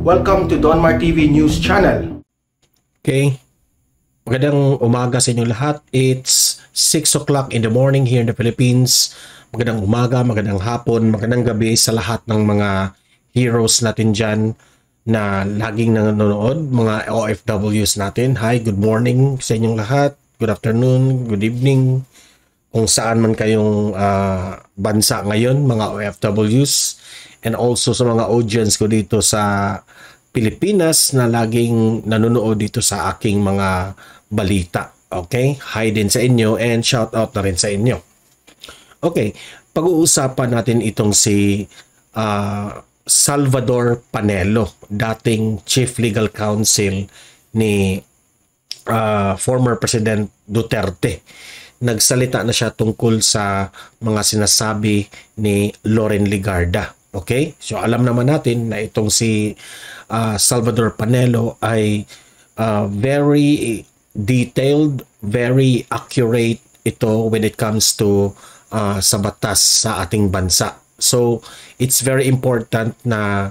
Welcome to Donmar TV News Channel. Okay. Magandang umaga sa inyong lahat. It's 6 o'clock in the morning here in the Philippines. Magandang umaga, magandang hapon, magandang gabi sa lahat ng mga heroes natin dyan na laging nanonood, mga OFWs natin. Hi, good morning sa inyong lahat. Good afternoon, good evening. Kung saan man kayong bansa ngayon, mga OFWs. And also sa mga audience ko dito sa Pilipinas na laging nanonood dito sa aking mga balita. Okay? Hi din sa inyo and shout out na rin sa inyo. Okay, pag-uusapan natin itong si Salvador Panelo, dating Chief Legal Counsel ni former President Duterte. Nagsalita na siya tungkol sa mga sinasabi ni Loren Legarda. Okay? So alam naman natin na itong si Salvador Panelo ay very detailed, very accurate ito when it comes to sa batas sa ating bansa. So it's very important na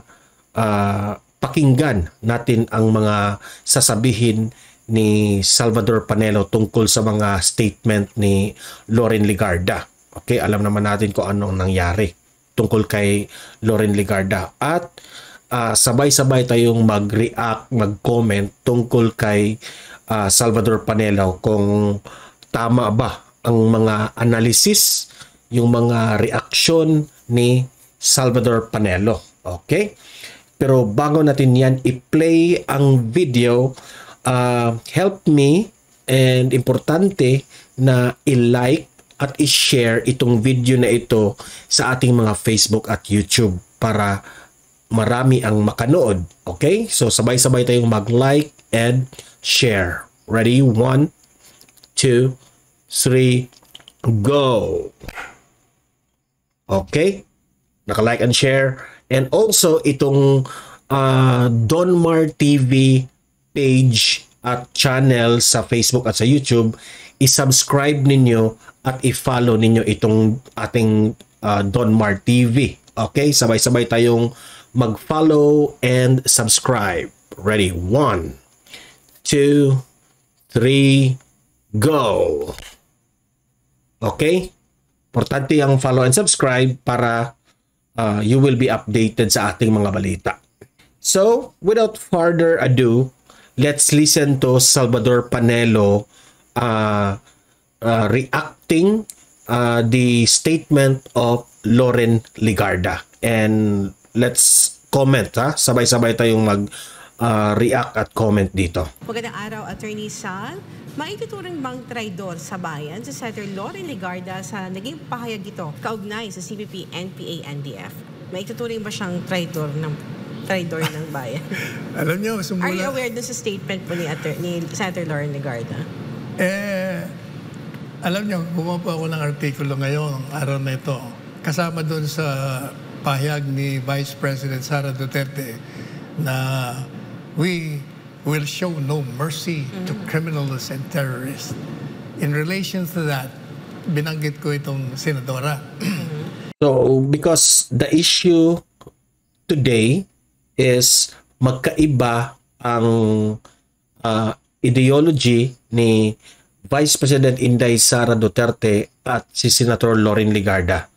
pakinggan natin ang mga sasabihin ni Salvador Panelo tungkol sa mga statement ni Loren Legarda. Okay, alam naman natin kung anong nangyari tungkol kay Loren Legarda. At sabay-sabay tayong mag-react, mag-comment tungkol kay Salvador Panelo kung tama ba ang mga analysis, yung mga reaksyon ni Salvador Panelo. Okay? Pero bago natin yan i-play ang video, help me and importante na i-like at i-share itong video na ito sa ating mga Facebook at YouTube para marami ang makanood. Okay? So sabay-sabay tayong mag-like and share. Ready? 1, 2, 3, go! Okay? Naka-like and share. And also itong Donmar TV page at channel sa Facebook at sa YouTube, i-subscribe ninyo at i-follow ninyo itong ating Donmar TV. Okay? Sabay-sabay tayong mag-follow and subscribe. Ready? 1, 2, 3, go! Okay? Importante ang follow and subscribe para you will be updated sa ating mga balita. So, without further ado, let's listen to Salvador Panelo reacting the statement of Loren Legarda. And let's comment, ha? Sabay-sabay tayong mag-react at comment dito. Magandang araw, Attorney Sal. Maituturing bang traidor sa bayan si Senator Loren Legarda sa naging pahayag ito kaugnay sa CPP, NPA, NDF? Maituturing ba siyang traidor ng bayan? Alam niyo, Are you aware dun sa statement po ni Senator Loren Legarda? Alam niyo, gumawa po ako ng artikulo ngayon, araw na ito. Kasama doon sa pahayag ni Vice President Sara Duterte na we will show no mercy to criminals and terrorists. In relation to that, binanggit ko itong senadora. So, because the issue today is magkaiba ang ideology ni Vice President Inday Sara Duterte at si Senator Loren Legarda.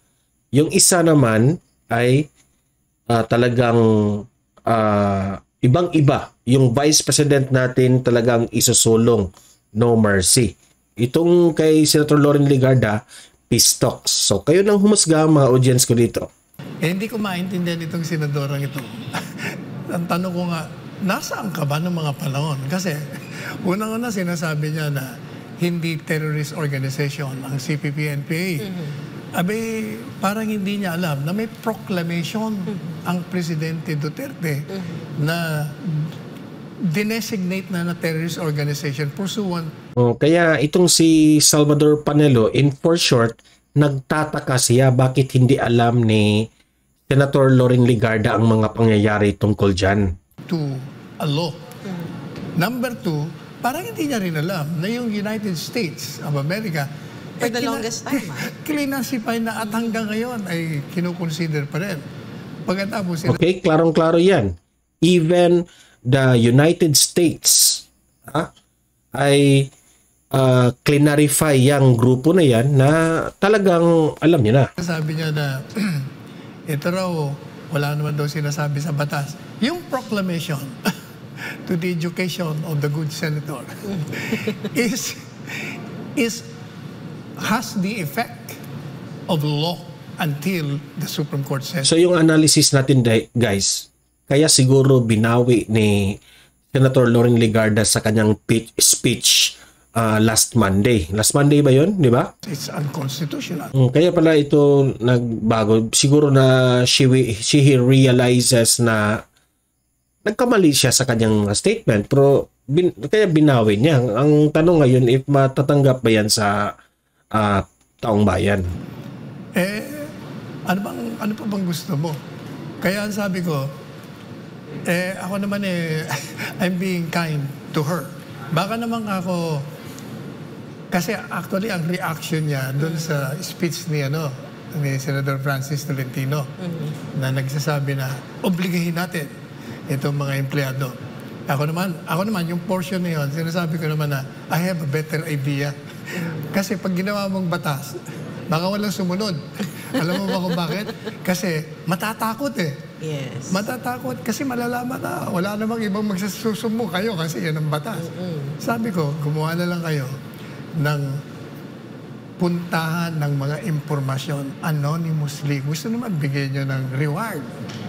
Yung isa naman ay talagang ibang-iba. Yung Vice President natin talagang isusulong, no mercy. Itong kay Senator Loren Legarda, peace talks. So kayo nang humusga mga audience ko dito. Hindi ko maintindihan itong senadorang ito. Ang tanong ko nga, nasaan ka ba ng mga panahon? Kasi unang-una sinasabi niya na hindi terrorist organization ang CPP-NPA. Abe, parang hindi niya alam na may proclamation ang Presidente Duterte na dinesignate na terrorist organization pursuant. Kaya itong si Salvador Panelo, in for short, nagtataka siya bakit hindi alam ni Senator Loren Legarda ang mga pangyayari tungkol dyan. To a law. Number 2, parang hindi niya rin alam na yung United States of America For the longest time, Classify na at hanggang ngayon ay kinukonsider pa rin. Pagkatapos okay, klarong-klaro yan. even the United States ay clarify yung grupo na yan na talagang alam niya na. Sabi niya na ito raw, wala naman daw sinasabi sa batas. Yung proclamation to the education of the good senator has the effect of law until the Supreme Court says. So yung analysis natin guys, kaya siguro binawi ni Senator Loren Legarda sa kanyang speech last Monday. Last Monday ba yun? Di ba? It's unconstitutional. Kaya pala ito nagbago. Siguro na she realizes na nagkamali siya sa kanyang statement. Pero kaya binawi niya. Ang tanong ngayon, if matatanggap ba yan sa taong bayan? Ano pa bang gusto mo? Kaya ang sabi ko, ako naman I'm being kind to her. Baka naman ako, kasi actually ang reaction niya doon sa speech ni Senator Francis Tolentino na nagsasabi na obligahin natin itong mga empleyado. Ako naman yung portion na yun, sinasabi ko naman na I have a better idea. Kasi pag ginawa mong batas, baka walang sumunod. Alam mo ba kung bakit? Kasi matatakot Yes. Matatakot kasi malalaman na wala namang ibang magsasusumbo kayo kasi yan ang batas. Sabi ko, gumawa na lang kayo ng puntahan ng mga impormasyon anonymously. Gusto naman bigyan nyo ng reward.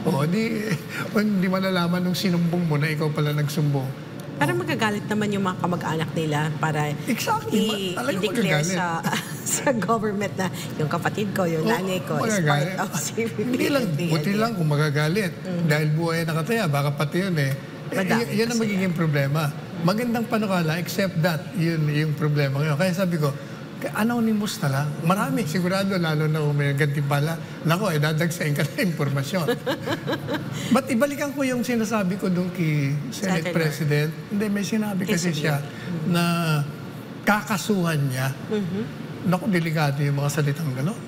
O hindi malalaman nung sinumbong mo na ikaw pala nagsumbong. Para magagalit naman yung mga kamag-anak nila para i-declare sa government na yung kapatid ko, yung nanay ko is part of CPP. Buti lang kung magagalit. Dahil buhay nakataya, baka pati yun yan ang magiging problema. Magandang panukala, except that, yun yung problema ngayon. Kaya sabi ko, anonymous na lang. Marami, sigurado, lalo na kung may gantimpala. Nako, dadagsain ka na impormasyon. But ibalikan ko yung sinasabi ko doon kay Senate President. Hindi, may sinabi kasi siya na kakasuhan niya. Naku, delikado yung mga salitang gano'n.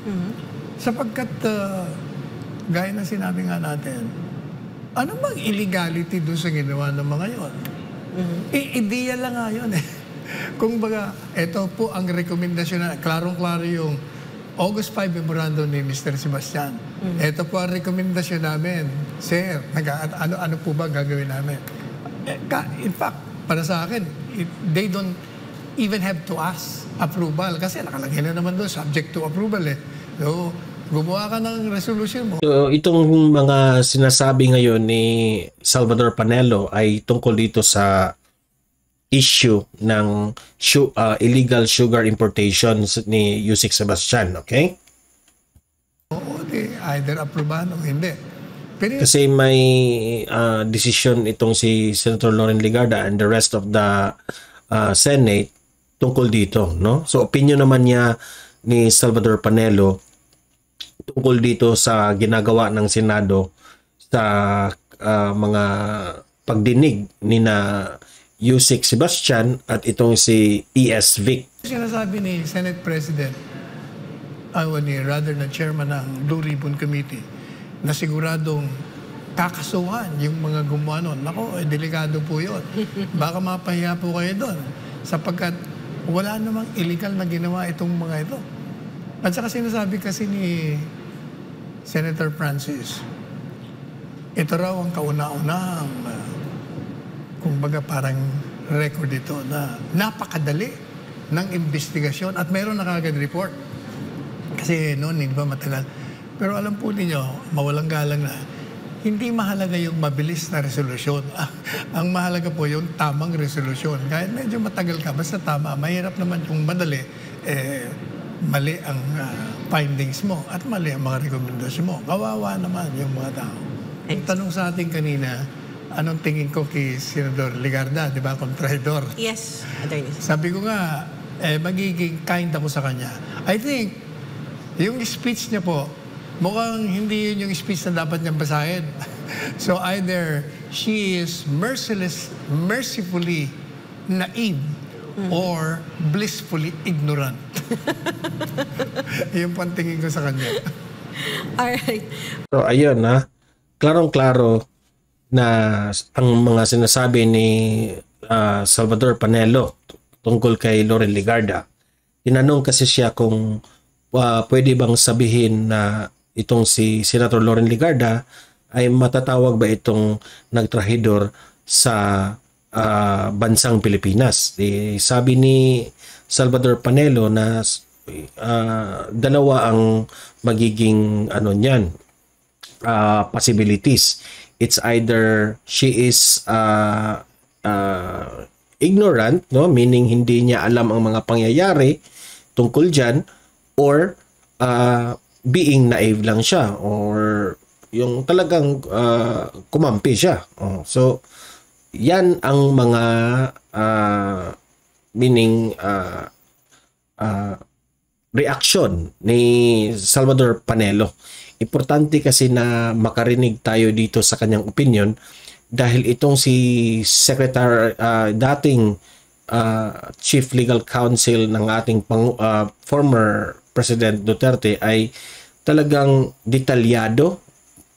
Sapagkat, gaya ng sinabi nga natin, ano bang illegality doon sa ginawa ng mga yon? Ideya lang nga yun Kung baga, ito po ang rekomendasyon na, klarong-klaro yung August 5 memorandum ni Mr. Sebastian. Ito po ang rekomendasyon namin. Sir, ano po ba gagawin namin? In fact, para sa akin, they don't even have to ask approval kasi nakalagay na naman doon, subject to approval So, gumawa ka ng resolution mo. So, itong mga sinasabi ngayon ni Salvador Panelo ay tungkol dito sa issue ng illegal sugar importations ni Yusek Sebastian, okay? Oo, either aprobahan o hindi. Pero kasi may decision itong si Senator Loren Legarda and the rest of the Senate tungkol dito, no? So opinion naman niya ni Salvador Panelo tungkol dito sa ginagawa ng Senado sa mga pagdinig ni na Yusek Sebastian at itong si E.S. Vic. Sinasabi ni Senate President, rather na chairman ng Blue Ribbon Committee, na siguradong kakasuhan yung mga gumawa nun. Nako, delikado po yun. Baka mapahiya po kayo doon. Sapagkat wala namang illegal na ginawa itong mga ito. At saka sinasabi kasi ni Senator Francis, ito raw ang kauna-unang kumbaga parang record ito na napakadali ng investigasyon at meron na kagad report. Kasi noon, hindi ba matagal. Pero alam po ninyo, mawalang galang na, hindi mahalaga yung mabilis na resolusyon. Ang mahalaga po yung tamang resolusyon. Kahit medyo matagal ka, basta tama. Mahirap naman yung madali, mali ang findings mo at mali ang mga rekomendasyon mo. Kawawa naman yung mga tao. Ang tanong sa atin kanina, anong tingin ko kay Senador Legarda, di ba, kung traidor? Yes, Attorney. Sabi ko nga, magiging kind ako sa kanya. I think, yung speech niya po, mukhang hindi yun yung speech na dapat niyang basahin. So either she is mercifully naive or blissfully ignorant. Yung po ang tingin ko sa kanya. Alright. So ayun klarong-klaro na ang mga sinasabi ni Salvador Panelo tungkol kay Loren Legarda. Tinanong kasi siya kung pwede bang sabihin na itong si Senator Loren Legarda ay matatawag ba itong nagtrahidor sa bansang Pilipinas. Sabi ni Salvador Panelo na dalawa ang magiging niyan, possibilities. It's either she is ignorant, no, meaning hindi niya alam ang mga pangyayari tungkol diyan, or being naive lang siya, or yung talagang kumampi siya. So yan ang mga meaning reaction ni Salvador Panelo. Importante kasi na makarinig tayo dito sa kanyang opinion, dahil itong si Secretary, dating Chief Legal Counsel ng ating former President Duterte ay talagang detalyado,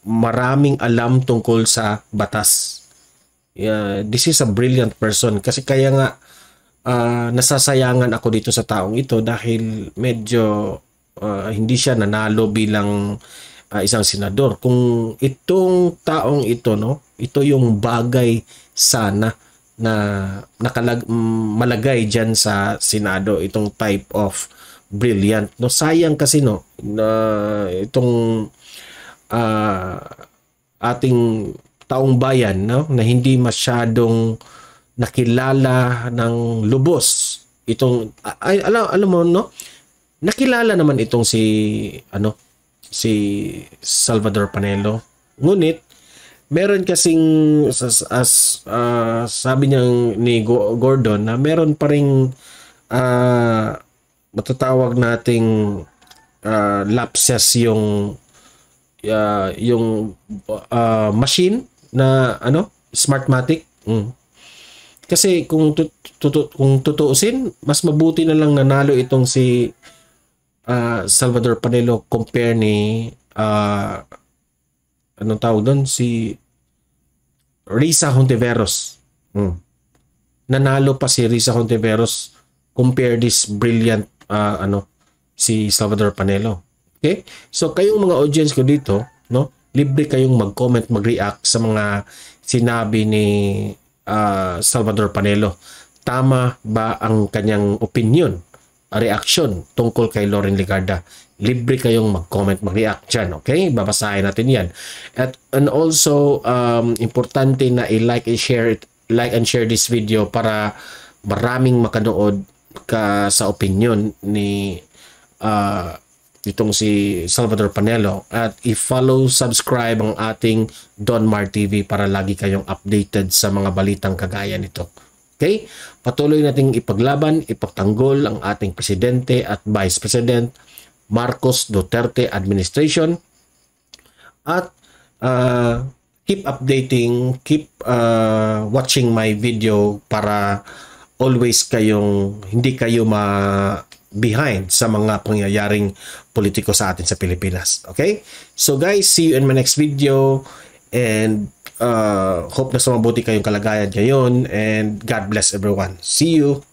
maraming alam tungkol sa batas. This is a brilliant person, kasi kaya nga nasasayangan ako dito sa taong ito dahil medyo hindi siya nanalo bilang isang senador. Kung itong taong ito, no, ito yung bagay sana na malagay dyan sa Senado, itong type of brilliant. No, sayang kasi no, na itong ating taong bayan, no, na hindi masyadong nakilala ng lubos itong alam mo, no, nakilala naman itong si Salvador Panelo, ngunit meron kasing sabi niya ni Gordon na meron pa ring matatawag nating lapses yung machine na Smartmatic. Kasi kung tutuusin, mas mabuti na lang nanalo itong si Salvador Panelo compare ni anong tawag doon, si Risa Hontiveros. Nanalo pa si Risa Hontiveros compare this brilliant si Salvador Panelo. Okay? So kayong mga audience ko dito, no, libre kayong mag-comment, mag-react sa mga sinabi ni Salvador Panelo. Tama ba ang kanyang opinion, reaction tungkol kay Loren Legarda? Libre kayong mag-comment, mag-react dyan, okay? Babasahin natin yan. And also, importante na i-like and share this video para maraming makanood sa opinion ni itong si Salvador Panelo. At i-follow, subscribe ang ating Don Mar TV para lagi kayong updated sa mga balitang kagaya nito. Okay? Patuloy nating ipaglaban, ipagtanggol ang ating Presidente at Vice President Marcos Duterte administration, at keep updating, keep watching my video para always hindi kayo behind sa mga pangyayaring politiko sa atin sa Pilipinas. Okay? So guys, see you in my next video, and hope na sumabuti kayong kalagayan ngayon, and God bless everyone. See you!